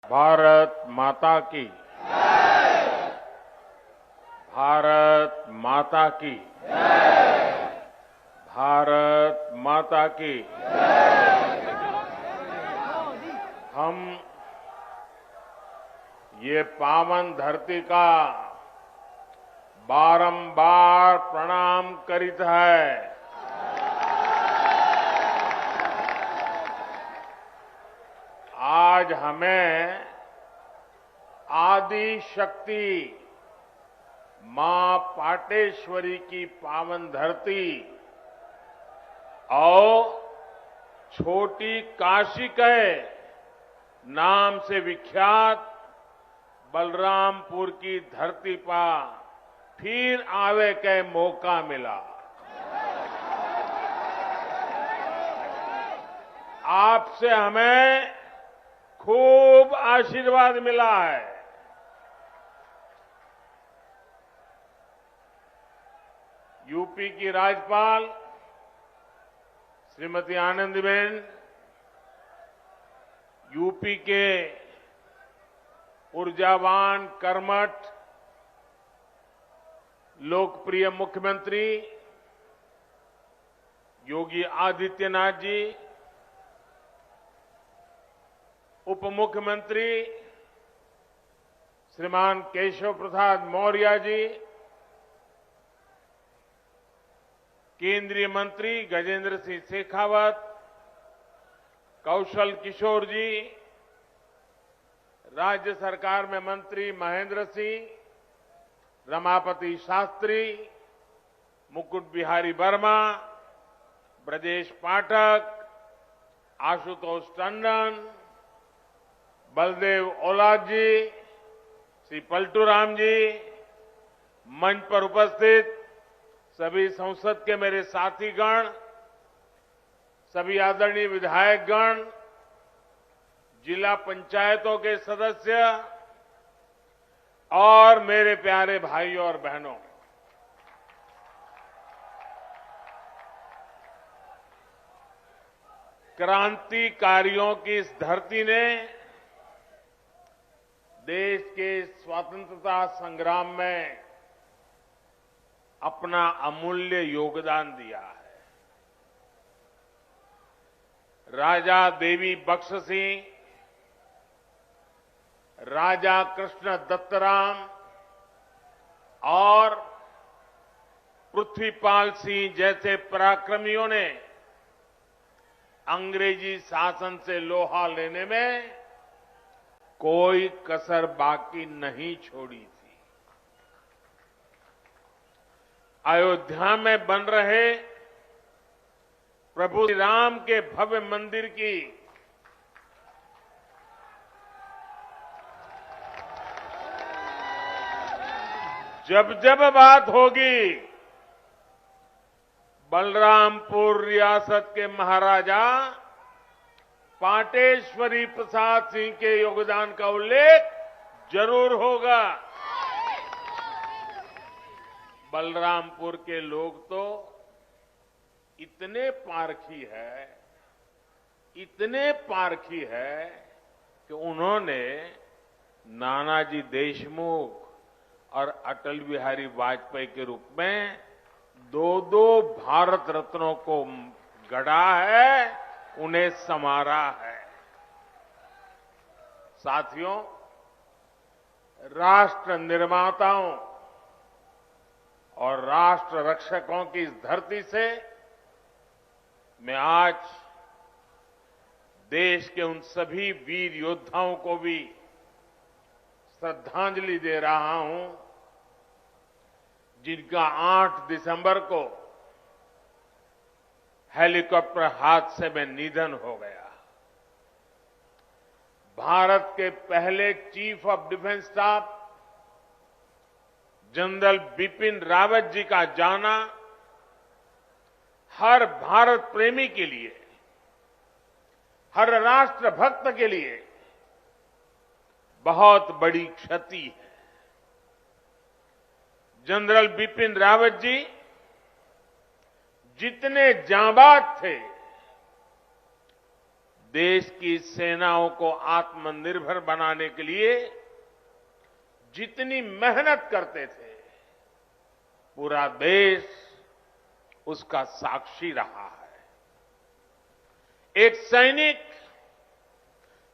भारत माता की। भारत माता की। भारत माता की। हम ये पावन धरती का बारंबार प्रणाम करित है। आज हमें आदि शक्ति मां पाटेश्वरी की पावन धरती और छोटी काशी के नाम से विख्यात बलरामपुर की धरती पर फिर आवे के मौका मिला। आपसे हमें खूब आशीर्वाद मिला है। यूपी की राज्यपाल श्रीमती आनंदीबेन, यूपी के ऊर्जावान, कर्मठ, लोकप्रिय मुख्यमंत्री योगी आदित्यनाथ जी, उप मुख्यमंत्री श्रीमान केशव प्रसाद मौर्य जी, केंद्रीय मंत्री गजेंद्र सिंह शेखावत, कौशल किशोर जी, राज्य सरकार में मंत्री महेंद्र सिंह, रमापति शास्त्री, मुकुट बिहारी वर्मा, ब्रजेश पाठक, आशुतोष टंडन, बलदेव ओलाद जी, श्री पलटूराम जी, मंच पर उपस्थित सभी संसद के मेरे साथीगण, सभी आदरणीय विधायकगण, जिला पंचायतों के सदस्य और मेरे प्यारे भाइयों और बहनों, क्रांतिकारियों की इस धरती ने देश के स्वतंत्रता संग्राम में अपना अमूल्य योगदान दिया है। राजा देवी बख्श सिंह, राजा कृष्ण दत्तराम और पृथ्वीपाल सिंह जैसे पराक्रमियों ने अंग्रेजी शासन से लोहा लेने में कोई कसर बाकी नहीं छोड़ी थी। अयोध्या में बन रहे प्रभु श्री राम के भव्य मंदिर की जब जब बात होगी, बलरामपुर रियासत के महाराजा पाटेश्वरी प्रसाद सिंह के योगदान का उल्लेख जरूर होगा। बलरामपुर के लोग तो इतने पारखी है कि उन्होंने नानाजी देशमुख और अटल बिहारी वाजपेयी के रूप में दो भारत रत्नों को गढ़ा है, उन्हें संवारा है। साथियों, राष्ट्र निर्माताओं और राष्ट्र रक्षकों की इस धरती से मैं आज देश के उन सभी वीर योद्धाओं को भी श्रद्धांजलि दे रहा हूं जिनका 8 दिसंबर को हेलीकॉप्टर हादसे में निधन हो गया। भारत के पहले chief of defence staff general Bipin Rawat ji का जाना हर भारत प्रेमी के लिए, हर राष्ट्र भक्त के लिए बहुत बड़ी क्षति है। जनरल बिपिन रावत जी जितने जांबाज थे, देश की सेनाओं को आत्मनिर्भर बनाने के लिए जितनी मेहनत करते थे, पूरा देश उसका साक्षी रहा है। एक सैनिक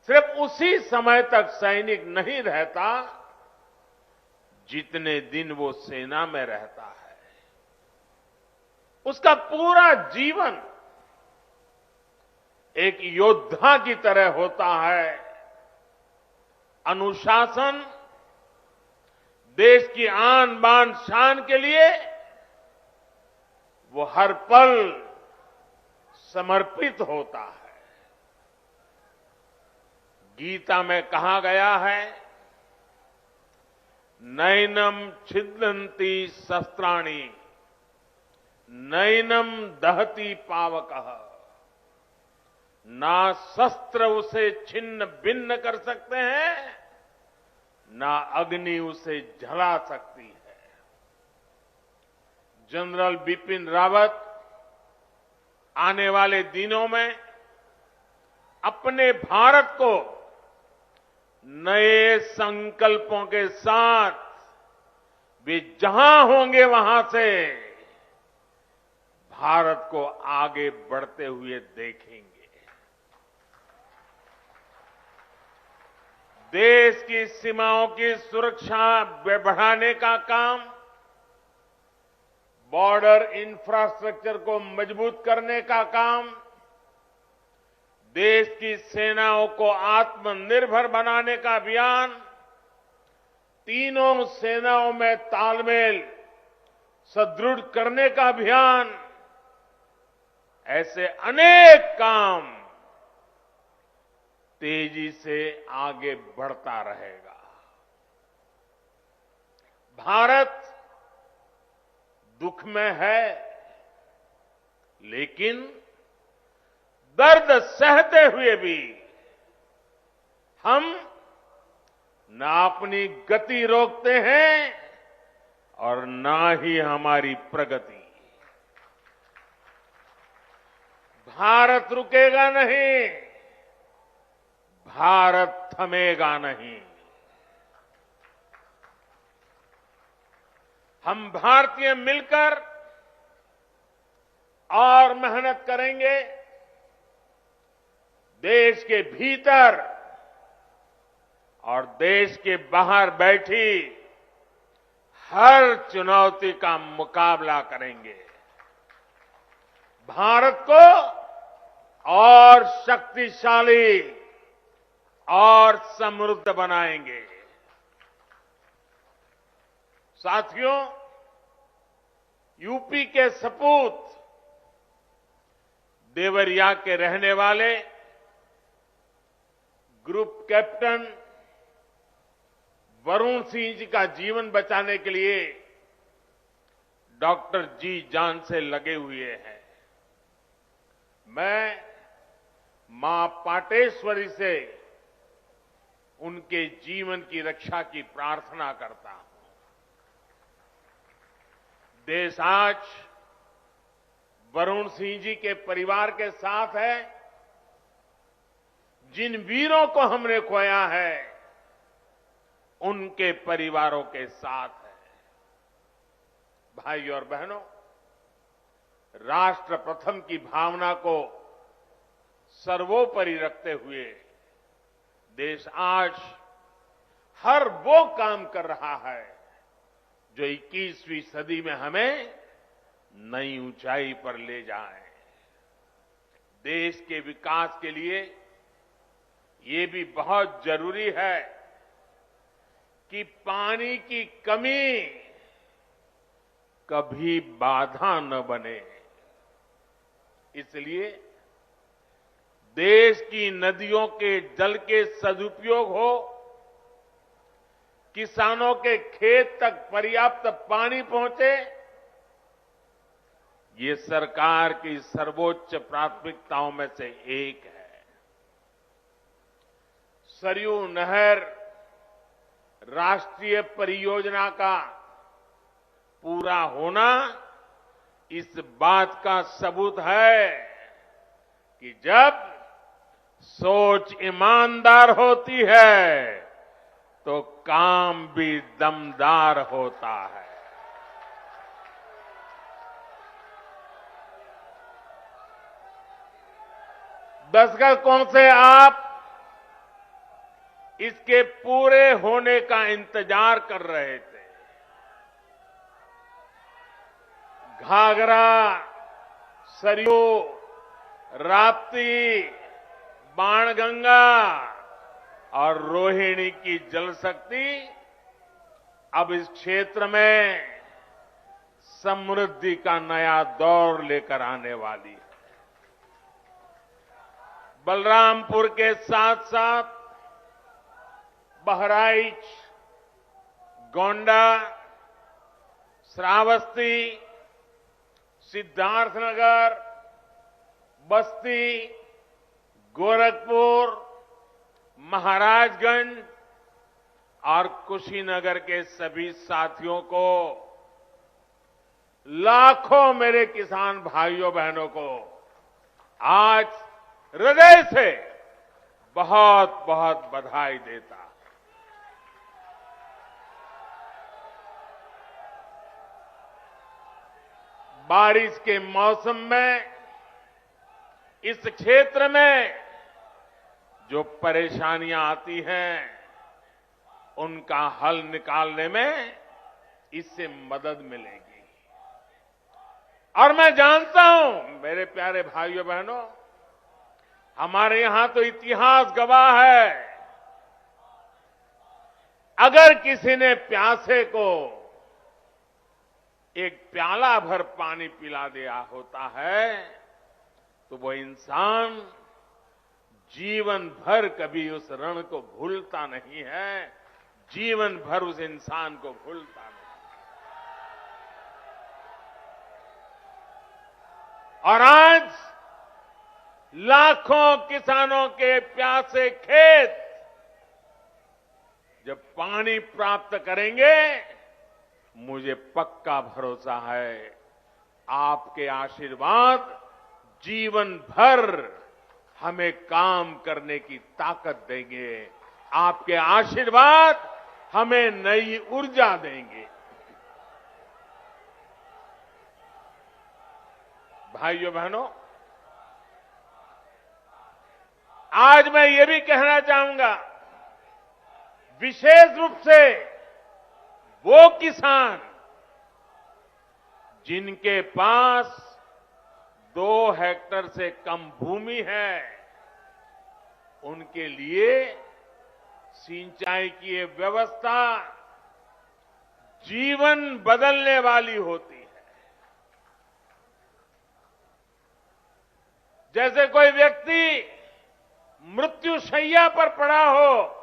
सिर्फ उसी समय तक सैनिक नहीं रहता जितने दिन वो सेना में रहता है। उसका पूरा जीवन एक योद्धा की तरह होता है। अनुशासन, देश की आन बान शान के लिए वो हर पल समर्पित होता है। गीता में कहा गया है, नैनम छिदन्ति शस्त्राणि, नैनम दहति पावकः, ना शस्त्र उसे छिन्न भिन्न कर सकते हैं, ना अग्नि उसे जला सकती है। जनरल बिपिन रावत आने वाले दिनों में अपने भारत को नए संकल्पों के साथ वे जहां होंगे वहां से भारत को आगे बढ़ते हुए देखेंगे। देश की सीमाओं की सुरक्षा बढ़ाने का काम, बॉर्डर इंफ्रास्ट्रक्चर को मजबूत करने का काम, देश की सेनाओं को आत्मनिर्भर बनाने का अभियान, तीनों सेनाओं में तालमेल सुदृढ़ करने का अभियान, ऐसे अनेक काम तेजी से आगे बढ़ता रहेगा। भारत दुख में है, लेकिन दर्द सहते हुए भी हम ना अपनी गति रोकते हैं और ना ही हमारी प्रगति। भारत रुकेगा नहीं, भारत थमेगा नहीं। हम भारतीय मिलकर और मेहनत करेंगे। देश के भीतर और देश के बाहर बैठी हर चुनौती का मुकाबला करेंगे। भारत को और शक्तिशाली और समृद्ध बनाएंगे। साथियों, यूपी के सपूत देवरिया के रहने वाले ग्रुप कैप्टन वरुण सिंह जी का जीवन बचाने के लिए डॉक्टर जी जान से लगे हुए हैं। मैं मां पाटेश्वरी से उनके जीवन की रक्षा की प्रार्थना करता हूं। देश आज वरुण सिंह जी के परिवार के साथ है। जिन वीरों को हमने खोया है, उनके परिवारों के साथ है। भाइयों और बहनों, राष्ट्र प्रथम की भावना को सर्वोपरि रखते हुए देश आज हर वो काम कर रहा है जो 21वीं सदी में हमें नई ऊंचाई पर ले जाए। देश के विकास के लिए ये भी बहुत जरूरी है कि पानी की कमी कभी बाधा न बने। इसलिए देश की नदियों के जल के सदुपयोग हो, किसानों के खेत तक पर्याप्त पानी पहुंचे, ये सरकार की सर्वोच्च प्राथमिकताओं में से एक है। सरयू नहर राष्ट्रीय परियोजना का पूरा होना इस बात का सबूत है कि जब सोच ईमानदार होती है तो काम भी दमदार होता है। दशकों से आप इसके पूरे होने का इंतजार कर रहे थे। घाघरा, सरयू, राप्ती, बाणगंगा और रोहिणी की जल शक्ति अब इस क्षेत्र में समृद्धि का नया दौर लेकर आने वाली है। बलरामपुर के साथ साथ बहराइच, गोंडा, श्रावस्ती, सिद्धार्थनगर, बस्ती, गोरखपुर, महाराजगंज और कुशीनगर के सभी साथियों को, लाखों मेरे किसान भाइयों बहनों को आज हृदय से बहुत बहुत बधाई देता। बारिश के मौसम में इस क्षेत्र में जो परेशानियां आती हैं, उनका हल निकालने में इससे मदद मिलेगी। और मैं जानता हूं मेरे प्यारे भाइयों बहनों, हमारे यहां तो इतिहास गवाह है, अगर किसी ने प्यासे को एक प्याला भर पानी पिला दिया होता है तो वो इंसान जीवन भर कभी उस रण को भूलता नहीं है, जीवन भर उस इंसान को भूलता नहीं। और आज लाखों किसानों के प्यासे खेत जब पानी प्राप्त करेंगे, मुझे पक्का भरोसा है आपके आशीर्वाद जीवन भर हमें काम करने की ताकत देंगे। आपके आशीर्वाद हमें नई ऊर्जा देंगे। भाइयों बहनों, आज मैं ये भी कहना चाहूंगा, विशेष रूप से वो किसान जिनके पास 2 हेक्टेयर से कम भूमि है, उनके लिए सिंचाई की ये व्यवस्था जीवन बदलने वाली होती है। जैसे कोई व्यक्ति मृत्युशैया पर पड़ा हो,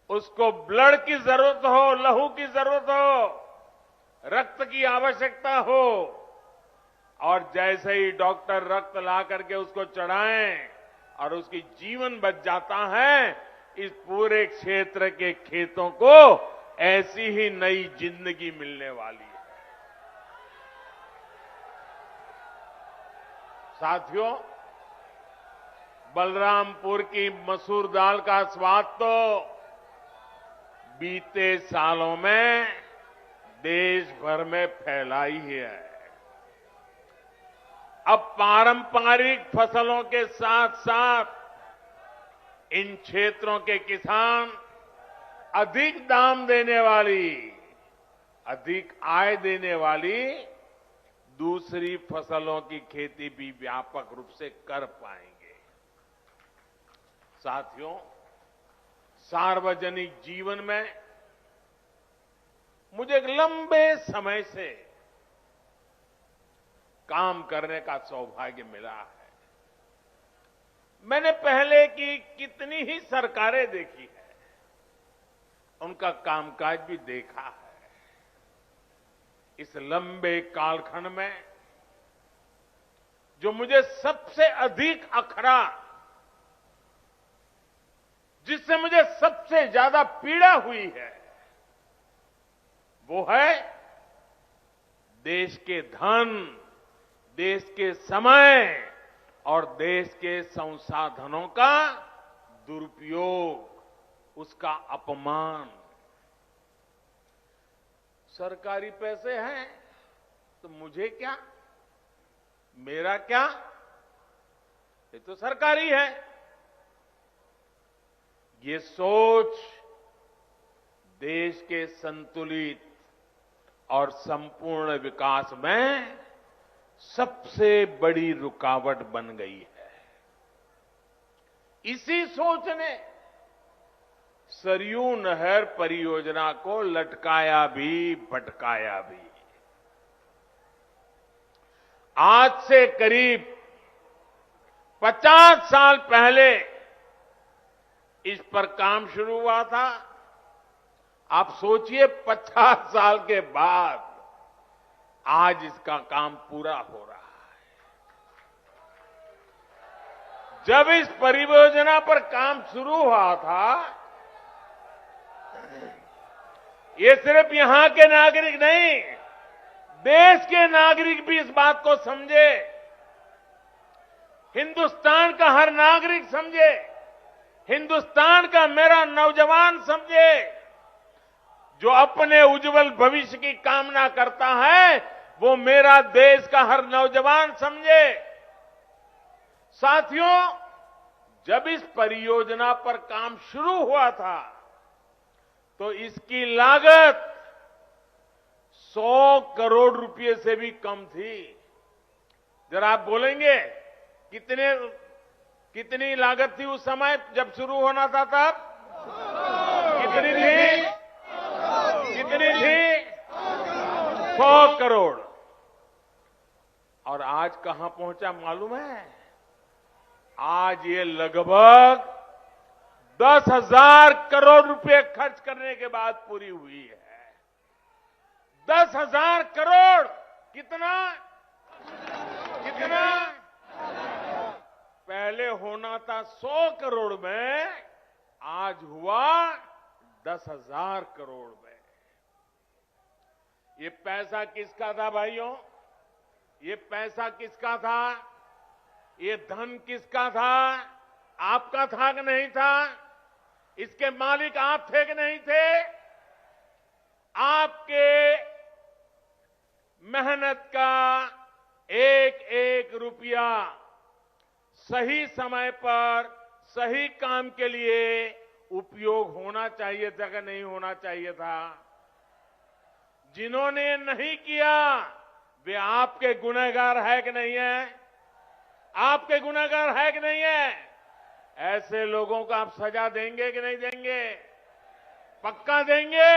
उसको ब्लड की जरूरत हो, लहू की जरूरत हो, रक्त की आवश्यकता हो, और जैसे ही डॉक्टर रक्त ला करके उसको चढ़ाएं और उसकी जीवन बच जाता है, इस पूरे क्षेत्र के खेतों को ऐसी ही नई जिंदगी मिलने वाली है। साथियों, बलरामपुर की मसूर दाल का स्वाद तो बीते सालों में देश भर में फैला ही है। अब पारंपरिक फसलों के साथ साथ इन क्षेत्रों के किसान अधिक दाम देने वाली, अधिक आय देने वाली दूसरी फसलों की खेती भी व्यापक रूप से कर पाएंगे। साथियों, सार्वजनिक जीवन में मुझे एक लंबे समय से काम करने का सौभाग्य मिला है। मैंने पहले की कितनी ही सरकारें देखी है, उनका कामकाज भी देखा है। इस लंबे कालखंड में जो मुझे सबसे अधिक अखरा, जिससे मुझे सबसे ज्यादा पीड़ा हुई है, वो है देश के धन, देश के समय और देश के संसाधनों का दुरुपयोग, उसका अपमान। सरकारी पैसे हैं तो मुझे क्या, मेरा क्या, ये तो सरकारी है। ये सोच देश के संतुलित और संपूर्ण विकास में सबसे बड़ी रुकावट बन गई है। इसी सोच ने सरयू नहर परियोजना को लटकाया भी भटकाया भी। आज से करीब 50 साल पहले इस पर काम शुरू हुआ था। आप सोचिए 50 साल के बाद आज इसका काम पूरा हो रहा है। जब इस परियोजना पर काम शुरू हुआ था, ये सिर्फ यहां के नागरिक नहीं, देश के नागरिक भी इस बात को समझे, हिंदुस्तान का हर नागरिक समझे, हिंदुस्तान का मेरा नौजवान समझे, जो अपने उज्जवल भविष्य की कामना करता है, वो मेरा देश का हर नौजवान समझे। साथियों, जब इस परियोजना पर काम शुरू हुआ था तो इसकी लागत 100 करोड़ रुपए से भी कम थी। जरा आप बोलेंगे कितनी लागत थी उस समय जब शुरू होना था तब? कितनी थी? कितनी थी? 100 करोड़। और आज कहां पहुंचा मालूम है? आज ये लगभग 10,000 करोड़ रुपए खर्च करने के बाद पूरी हुई है। 10,000 करोड़। कितना? कितना? पहले होना था 100 करोड़ में, आज हुआ 10,000 करोड़ में। ये पैसा किसका था भाइयों? ये पैसा किसका था? ये धन किसका था? आपका था कि नहीं था? इसके मालिक आप थे कि नहीं थे? आपके मेहनत का एक एक रुपया सही समय पर सही काम के लिए उपयोग होना चाहिए था कि नहीं होना चाहिए था? जिन्होंने नहीं किया वे आपके गुनहगार है कि नहीं है? आपके गुनहगार है कि नहीं है? ऐसे लोगों को आप सजा देंगे कि नहीं देंगे? पक्का देंगे?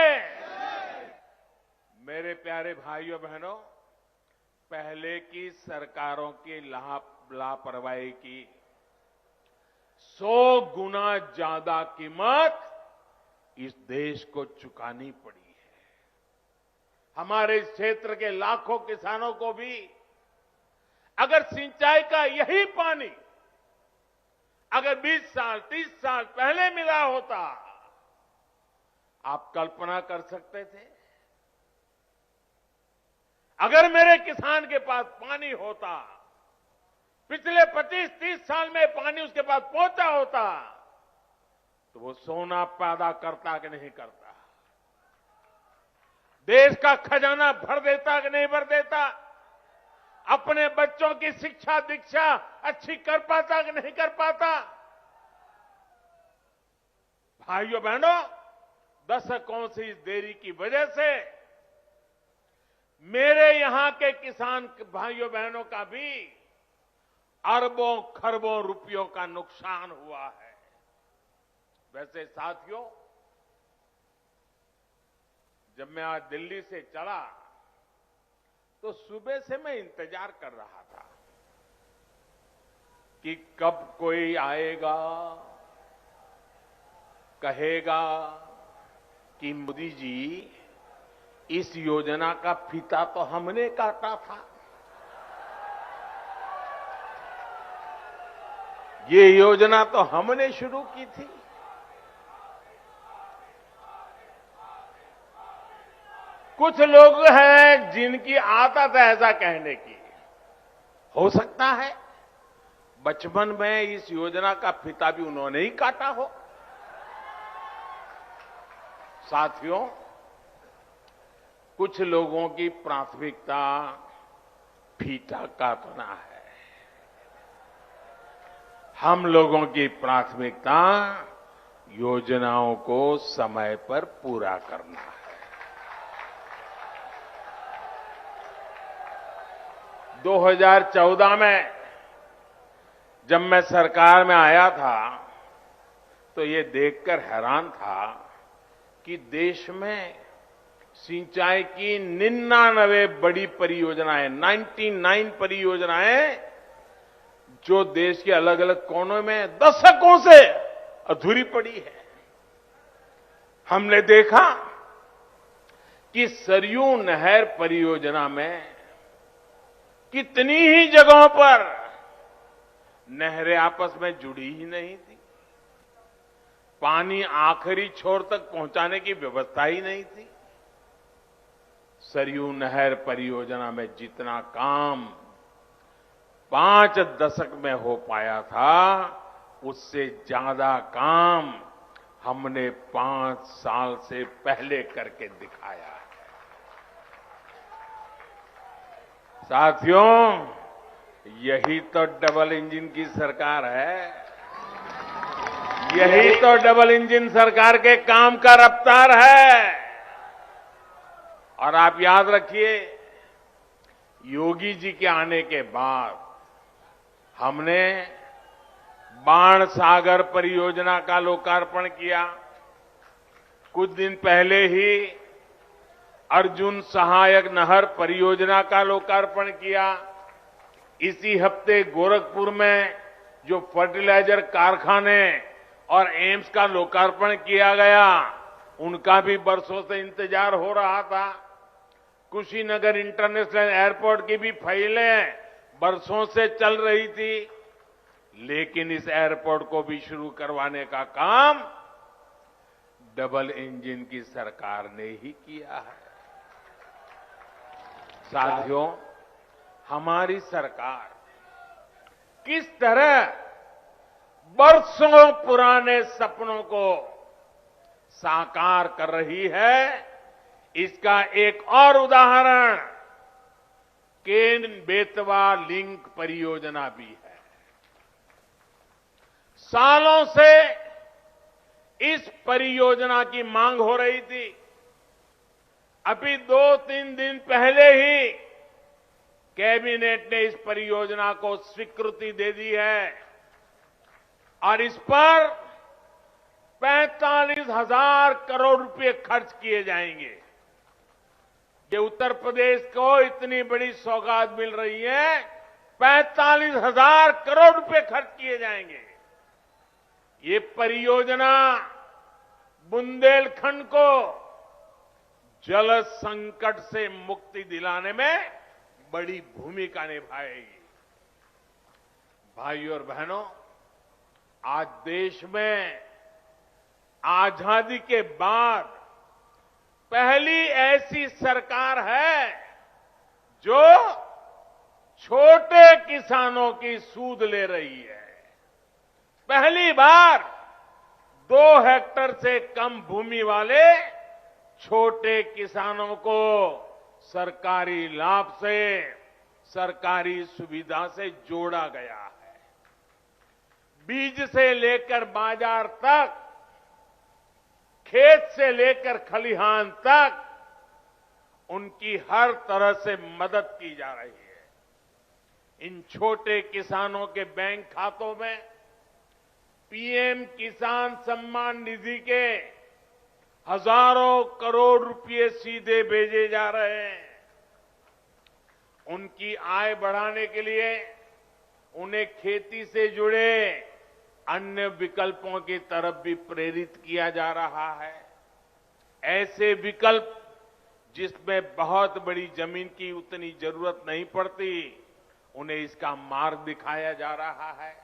मेरे प्यारे भाइयों बहनों, पहले की सरकारों की लापरवाही की 100 गुना ज्यादा कीमत इस देश को चुकानी पड़ी है। हमारे इस क्षेत्र के लाखों किसानों को भी अगर सिंचाई का यही पानी अगर 20 साल 30 साल पहले मिला होता, आप कल्पना कर सकते थे? अगर मेरे किसान के पास पानी होता, पिछले 25-30 साल में पानी उसके पास पहुंचा होता, तो वो सोना पैदा करता कि नहीं करता? देश का खजाना भर देता कि नहीं भर देता? अपने बच्चों की शिक्षा दीक्षा अच्छी कर पाता कि नहीं कर पाता? भाइयों बहनों, दशकों से इस देरी की वजह से मेरे यहां के किसान भाइयों बहनों का भी अरबों खरबों रुपयों का नुकसान हुआ है। वैसे साथियों, जब मैं आज दिल्ली से चला तो सुबह से मैं इंतजार कर रहा था कि कब कोई आएगा, कहेगा कि मोदी जी इस योजना का फीता तो हमने काटा था, ये योजना तो हमने शुरू की थी। कुछ लोग हैं जिनकी आदत है ऐसा कहने की। हो सकता है बचपन में इस योजना का फीता भी उन्होंने ही काटा हो। साथियों, कुछ लोगों की प्राथमिकता फीता काटना है, हम लोगों की प्राथमिकता योजनाओं को समय पर पूरा करना है। 2014 में जब मैं सरकार में आया था तो ये देखकर हैरान था कि देश में सिंचाई की 99 बड़ी परियोजनाएं, 99 परियोजनाएं जो देश के अलग अलग कोनों में दशकों से अधूरी पड़ी है। हमने देखा कि सरयू नहर परियोजना में कितनी ही जगहों पर नहरें आपस में जुड़ी ही नहीं थी, पानी आखिरी छोर तक पहुंचाने की व्यवस्था ही नहीं थी। सरयू नहर परियोजना में जितना काम 5 दशक में हो पाया था, उससे ज्यादा काम हमने 5 साल से पहले करके दिखाया है। साथियों, यही तो डबल इंजन की सरकार है, यही तो डबल इंजन सरकार के काम का रफ्तार है। और आप याद रखिए, योगी जी के आने के बाद हमने बाण सागर परियोजना का लोकार्पण किया। कुछ दिन पहले ही अर्जुन सहायक नहर परियोजना का लोकार्पण किया। इसी हफ्ते गोरखपुर में जो फर्टिलाइजर कारखाने और एम्स का लोकार्पण किया गया, उनका भी बरसों से इंतजार हो रहा था। कुशीनगर इंटरनेशनल एयरपोर्ट की भी फाइलें बरसों से चल रही थी, लेकिन इस एयरपोर्ट को भी शुरू करवाने का काम डबल इंजन की सरकार ने ही किया है। साथियों, हमारी सरकार किस तरह बरसों पुराने सपनों को साकार कर रही है, इसका एक और उदाहरण केन बेतवा लिंक परियोजना भी है। सालों से इस परियोजना की मांग हो रही थी। अभी 2-3 दिन पहले ही कैबिनेट ने इस परियोजना को स्वीकृति दे दी है और इस पर 45,000 करोड़ रुपए खर्च किए जाएंगे। ये उत्तर प्रदेश को इतनी बड़ी सौगात मिल रही है, 45,000 करोड़ रुपए खर्च किए जाएंगे। ये परियोजना बुंदेलखंड को जल संकट से मुक्ति दिलाने में बड़ी भूमिका निभाएगी। भाइयों और बहनों, आज देश में आजादी के बाद पहली ऐसी सरकार है जो छोटे किसानों की सूद ले रही है। पहली बार 2 हेक्टेयर से कम भूमि वाले छोटे किसानों को सरकारी लाभ से, सरकारी सुविधा से जोड़ा गया है। बीज से लेकर बाजार तक, खेत से लेकर खलिहान तक उनकी हर तरह से मदद की जा रही है। इन छोटे किसानों के बैंक खातों में पीएम किसान सम्मान निधि के हजारों करोड़ रुपए सीधे भेजे जा रहे हैं। उनकी आय बढ़ाने के लिए उन्हें खेती से जुड़े अन्य विकल्पों की तरफ भी प्रेरित किया जा रहा है। ऐसे विकल्प जिसमें बहुत बड़ी जमीन की उतनी जरूरत नहीं पड़ती, उन्हें इसका मार्ग दिखाया जा रहा है।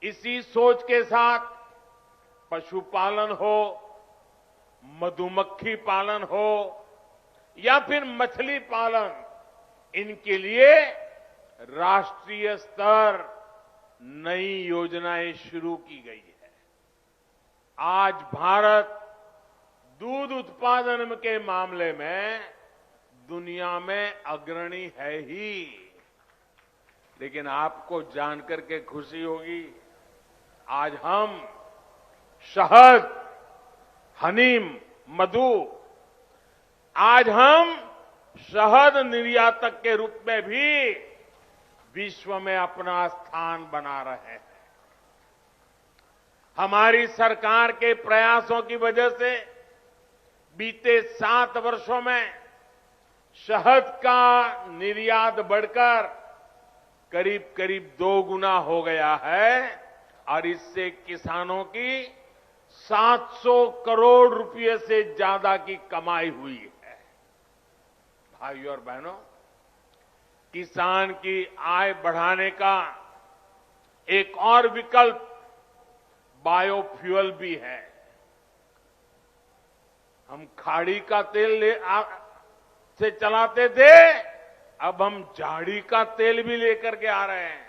इसी सोच के साथ पशुपालन हो, मधुमक्खी पालन हो या फिर मछली पालन, इनके लिए राष्ट्रीय स्तर नई योजनाएं शुरू की गई है। आज भारत दूध उत्पादन के मामले में दुनिया में अग्रणी है ही। लेकिन आपको जानकर के खुशी होगी, आज हम शहद, हनी, मधु, आज हम शहद निर्यातक के रूप में भी विश्व में अपना स्थान बना रहे हैं। हमारी सरकार के प्रयासों की वजह से बीते 7 वर्षों में शहद का निर्यात बढ़कर करीब करीब 2 गुना हो गया है और इससे किसानों की 700 करोड़ रुपए से ज्यादा की कमाई हुई है। भाइयों और बहनों, किसान की आय बढ़ाने का एक और विकल्प बायोफ्यूल भी है। हम खाड़ी का तेल से चलाते थे, अब हम झाड़ी का तेल भी लेकर के आ रहे हैं।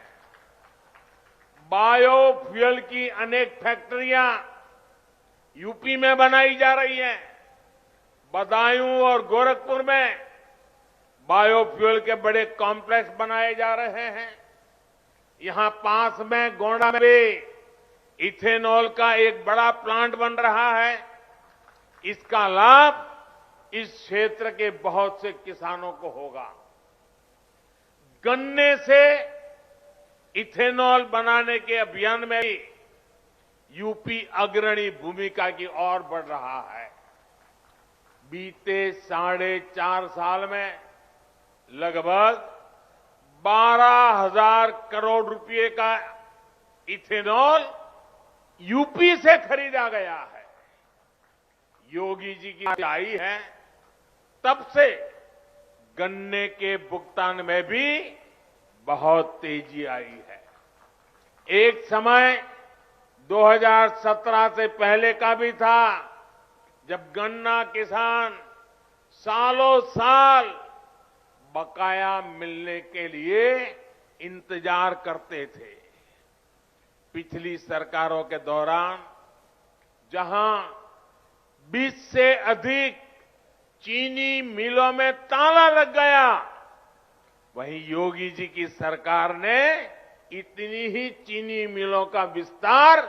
बायोफ्यूल की अनेक फैक्ट्रियां यूपी में बनाई जा रही हैं। बदायूं और गोरखपुर में बायोफ्यूल के बड़े कॉम्प्लेक्स बनाए जा रहे हैं। यहां पास में गोंडा में भी इथेनॉल का एक बड़ा प्लांट बन रहा है। इसका लाभ इस क्षेत्र के बहुत से किसानों को होगा। गन्ने से इथेनॉल बनाने के अभियान में भी यूपी अग्रणी भूमिका की ओर बढ़ रहा है। बीते 4.5 साल में लगभग 12,000 करोड़ रुपए का इथेनॉल यूपी से खरीदा गया है। योगी जी की आई है, तब से गन्ने के भुगतान में भी बहुत तेजी आई है। एक समय 2017 से पहले का भी था, जब गन्ना किसान सालों साल बकाया मिलने के लिए इंतजार करते थे। पिछली सरकारों के दौरान जहां 20 से अधिक चीनी मिलों में ताला लग गया, वहीं योगी जी की सरकार ने इतनी ही चीनी मिलों का विस्तार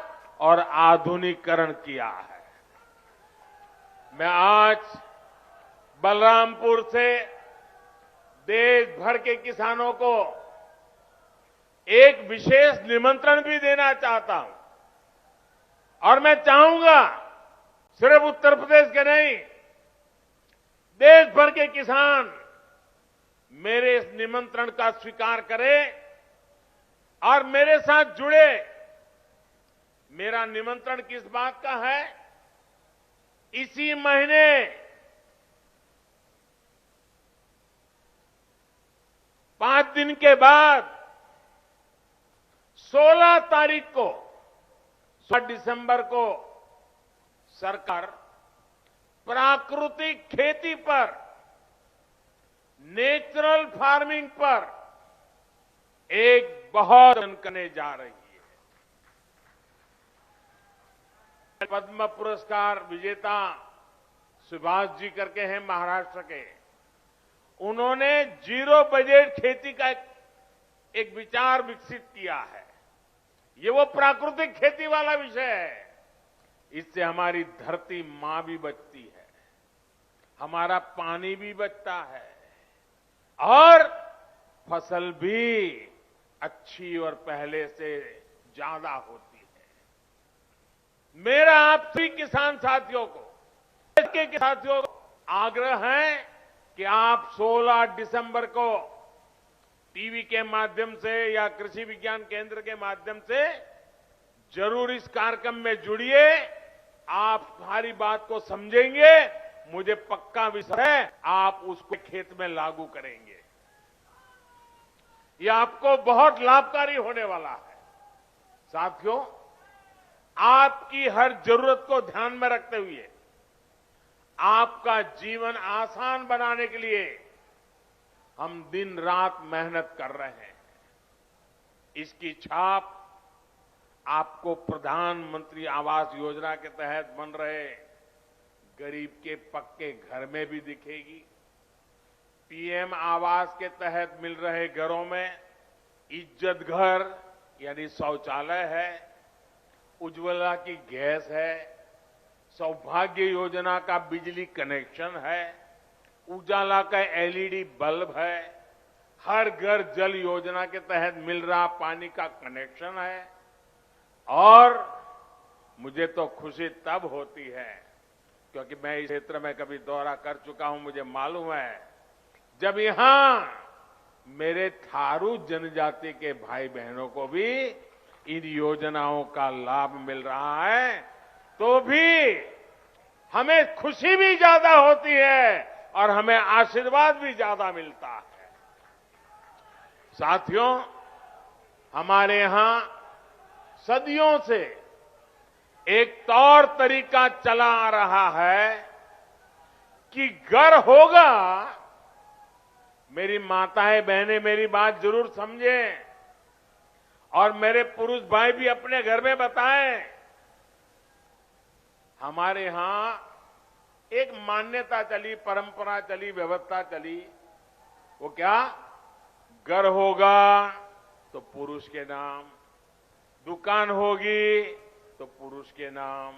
और आधुनिकीकरण किया है। मैं आज बलरामपुर से देश भर के किसानों को एक विशेष निमंत्रण भी देना चाहता हूं और मैं चाहूंगा सिर्फ उत्तर प्रदेश के नहीं, देश भर के किसान मेरे इस निमंत्रण का स्वीकार करें और मेरे साथ जुड़े। मेरा निमंत्रण किस बात का है? इसी महीने 5 दिन के बाद 16 तारीख को, 16 दिसंबर को सरकार प्राकृतिक खेती पर, नेचुरल फार्मिंग पर एक बहुत करने जा रही है। पद्म पुरस्कार विजेता सुभाष जी करके हैं महाराष्ट्र के, उन्होंने जीरो बजट खेती का एक विचार विकसित किया है। ये वो प्राकृतिक खेती वाला विषय है। इससे हमारी धरती मां भी बचती है, हमारा पानी भी बचता है और फसल भी अच्छी और पहले से ज्यादा होती है। मेरा आप सभी किसान साथियों को, देश के साथियों को आग्रह है कि आप 16 दिसंबर को टीवी के माध्यम से या कृषि विज्ञान केंद्र के माध्यम से जरूर इस कार्यक्रम में जुड़िए। आप हमारी बात को समझेंगे, मुझे पक्का विश्वास है आप उसको खेत में लागू करेंगे। यह आपको बहुत लाभकारी होने वाला है। साथियों, आपकी हर जरूरत को ध्यान में रखते हुए आपका जीवन आसान बनाने के लिए हम दिन रात मेहनत कर रहे हैं। इसकी छाप आपको प्रधानमंत्री आवास योजना के तहत बन रहे गरीब के पक्के घर में भी दिखेगी। पीएम आवास के तहत मिल रहे घरों में इज्जत घर यानी शौचालय है, उज्ज्वला की गैस है, सौभाग्य योजना का बिजली कनेक्शन है, उजाला का एलईडी बल्ब है, हर घर जल योजना के तहत मिल रहा पानी का कनेक्शन है। और मुझे तो खुशी तब होती है क्योंकि मैं इस क्षेत्र में कभी दौरा कर चुका हूं, मुझे मालूम है जब यहां मेरे थारू जनजाति के भाई बहनों को भी इन योजनाओं का लाभ मिल रहा है तो भी हमें खुशी भी ज्यादा होती है और हमें आशीर्वाद भी ज्यादा मिलता है। साथियों, हमारे यहां सदियों से एक तौर तरीका चला आ रहा है कि घर होगा। मेरी माताएं बहनें मेरी बात जरूर समझें और मेरे पुरुष भाई भी अपने घर में बताएं। हमारे यहां एक मान्यता चली, परंपरा चली, व्यवस्था चली। वो क्या? घर होगा तो पुरुष के नाम, दुकान होगी तो पुरुष के नाम,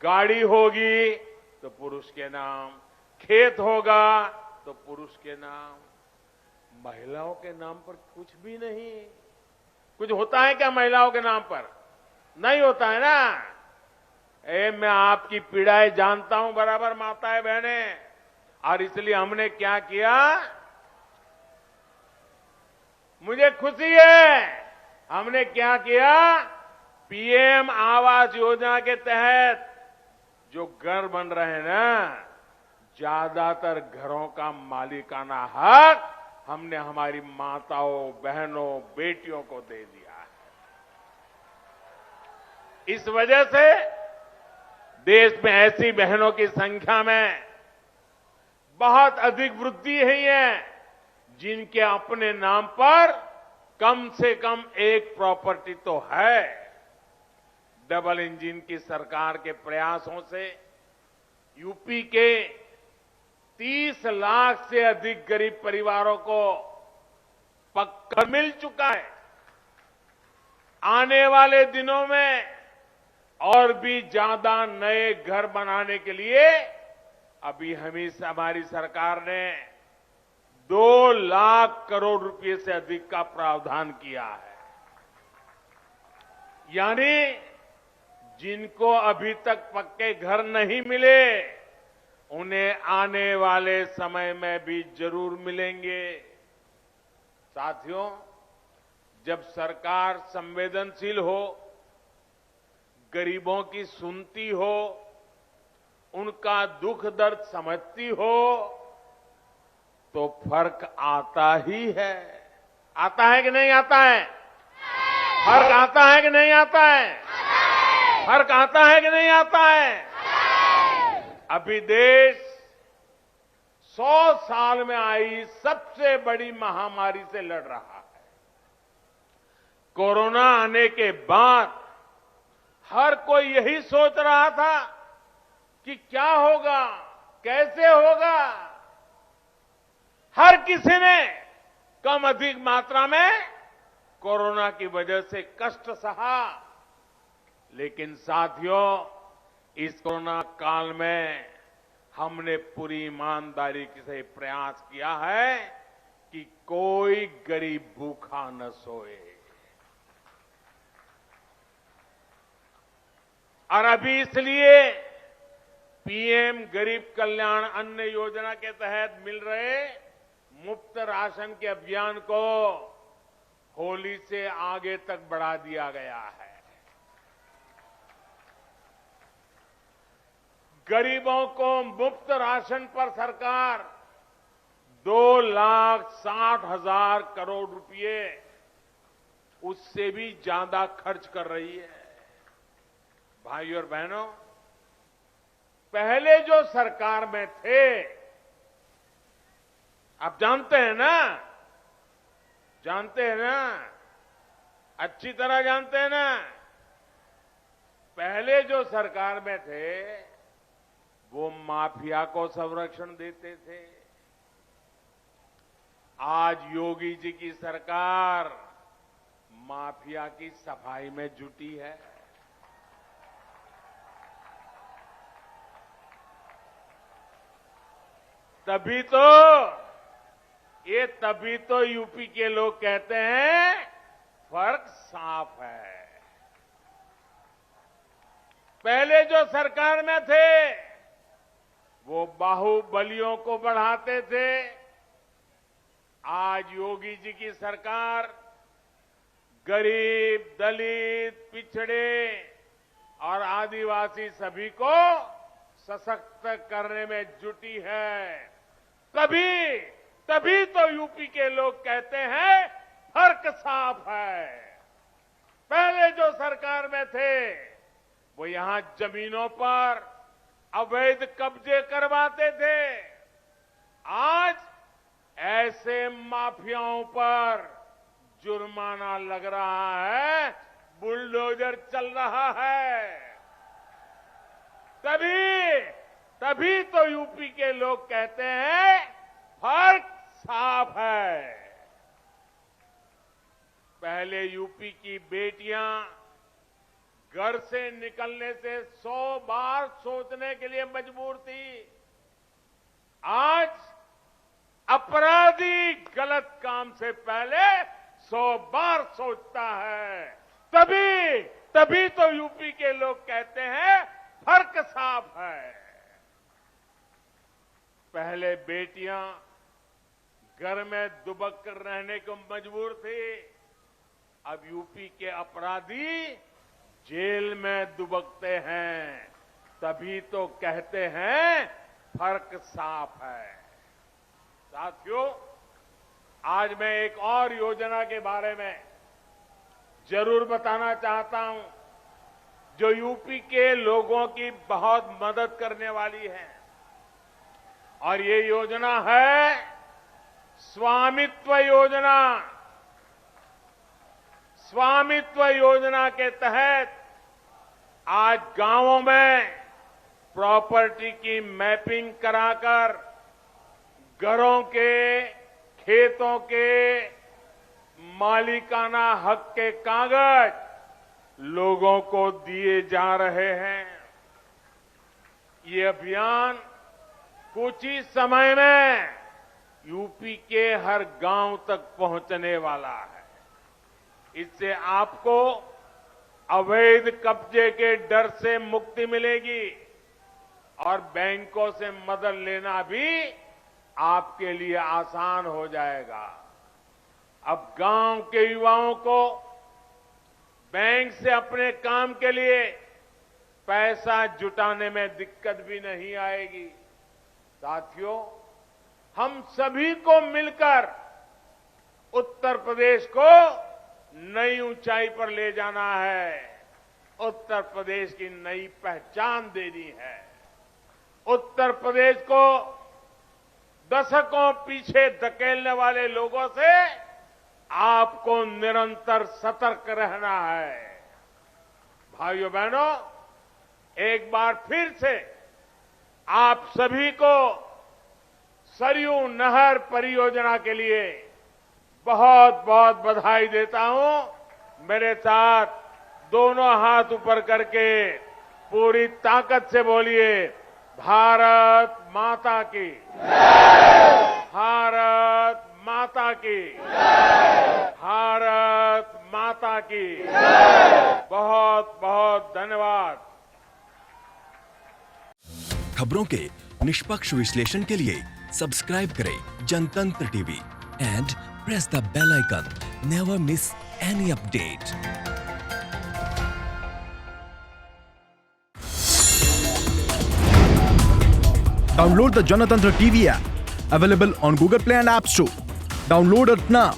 गाड़ी होगी तो पुरुष के नाम, खेत होगा तो पुरुष के नाम। महिलाओं के नाम पर कुछ भी नहीं। कुछ होता है क्या महिलाओं के नाम पर? नहीं होता है ना। मैं आपकी पीड़ाएं जानता हूं बराबर माताएं बहनें, और इसलिए हमने क्या किया, मुझे खुशी है, हमने क्या किया, पीएम आवास योजना के तहत जो घर बन रहे हैं ना, ज्यादातर घरों का मालिकाना हक हमने हमारी माताओं, बहनों, बेटियों को दे दिया है। इस वजह से देश में ऐसी बहनों की संख्या में बहुत अधिक वृद्धि हुई है जिनके अपने नाम पर कम से कम एक प्रॉपर्टी तो है। डबल इंजन की सरकार के प्रयासों से यूपी के 30 लाख से अधिक गरीब परिवारों को पक्का मिल चुका है। आने वाले दिनों में और भी ज्यादा नए घर बनाने के लिए अभी हमारी सरकार ने 2 लाख करोड़ रुपए से अधिक का प्रावधान किया है। यानी जिनको अभी तक पक्के घर नहीं मिले उन्हें आने वाले समय में भी जरूर मिलेंगे। साथियों, जब सरकार संवेदनशील हो, गरीबों की सुनती हो, उनका दुख दर्द समझती हो तो फर्क आता ही है। आता है कि नहीं आता है? फर्क आता है कि नहीं आता है? फर्क आता है कि नहीं आता है? अभी देश 100 साल में आई सबसे बड़ी महामारी से लड़ रहा है। कोरोना आने के बाद हर कोई यही सोच रहा था कि क्या होगा, कैसे होगा। हर किसी ने कम अधिक मात्रा में कोरोना की वजह से कष्ट सहा, लेकिन साथियों, इस कोरोना काल में हमने पूरी ईमानदारी से प्रयास किया है कि कोई गरीब भूखा न सोए। और अभी इसलिए पीएम गरीब कल्याण अन्न योजना के तहत मिल रहे मुफ्त राशन के अभियान को होली से आगे तक बढ़ा दिया गया है। गरीबों को मुफ्त राशन पर सरकार 2,60,000 करोड़ रुपए उससे भी ज्यादा खर्च कर रही है। भाई और बहनों, पहले जो सरकार में थे, आप जानते हैं ना, जानते हैं ना, अच्छी तरह जानते हैं ना, पहले जो सरकार में थे वो माफिया को संरक्षण देते थे। आज योगी जी की सरकार माफिया की सफाई में जुटी है। तभी तो यूपी के लोग कहते हैं फर्क साफ है। पहले जो सरकार में थे वो बाहुबलियों को बढ़ाते थे। आज योगी जी की सरकार गरीब, दलित, पिछड़े और आदिवासी सभी को सशक्त करने में जुटी है। तभी तो यूपी के लोग कहते हैं फर्क साफ है। पहले जो सरकार में थे वो यहां जमीनों पर अवैध कब्जे करवाते थे। आज ऐसे माफियाओं पर जुर्माना लग रहा है, बुलडोजर चल रहा है। तभी तो यूपी के लोग कहते हैं फर्क साफ है। पहले यूपी की बेटियां घर से निकलने से 100 बार सोचने के लिए मजबूर थी। आज अपराधी गलत काम से पहले 100 बार सोचता है। तभी तो यूपी के लोग कहते हैं फर्क साफ है। पहले बेटियां घर में दुबक कर रहने को मजबूर थी। अब यूपी के अपराधी जेल में दुबकते हैं। तभी तो कहते हैं फर्क साफ है। साथियों, आज मैं एक और योजना के बारे में जरूर बताना चाहता हूं जो यूपी के लोगों की बहुत मदद करने वाली है। और ये योजना है स्वामित्व योजना। स्वामित्व योजना के तहत आज गांवों में प्रॉपर्टी की मैपिंग कराकर घरों के, खेतों के मालिकाना हक के कागज लोगों को दिए जा रहे हैं। ये अभियान कुछ ही समय में यूपी के हर गांव तक पहुंचने वाला है। इससे आपको अवैध कब्जे के डर से मुक्ति मिलेगी और बैंकों से मदद लेना भी आपके लिए आसान हो जाएगा। अब गांव के युवाओं को बैंक से अपने काम के लिए पैसा जुटाने में दिक्कत भी नहीं आएगी। साथियों, हम सभी को मिलकर उत्तर प्रदेश को नई ऊंचाई पर ले जाना है। उत्तर प्रदेश की नई पहचान देनी है। उत्तर प्रदेश को दशकों पीछे धकेलने वाले लोगों से आपको निरंतर सतर्क रहना है। भाइयों बहनों, एक बार फिर से आप सभी को सरयू नहर परियोजना के लिए बहुत बहुत बधाई देता हूं। मेरे साथ दोनों हाथ ऊपर करके पूरी ताकत से बोलिए, भारत माता की जय। भारत माता की जय। भारत माता की जय। बहुत बहुत धन्यवाद। खबरों के निष्पक्ष विश्लेषण के लिए सब्सक्राइब करें जनतंत्र TV and press the bell icon. Never miss any update. Download the Janatantra TV app, available on Google Play and App Store. Download it now.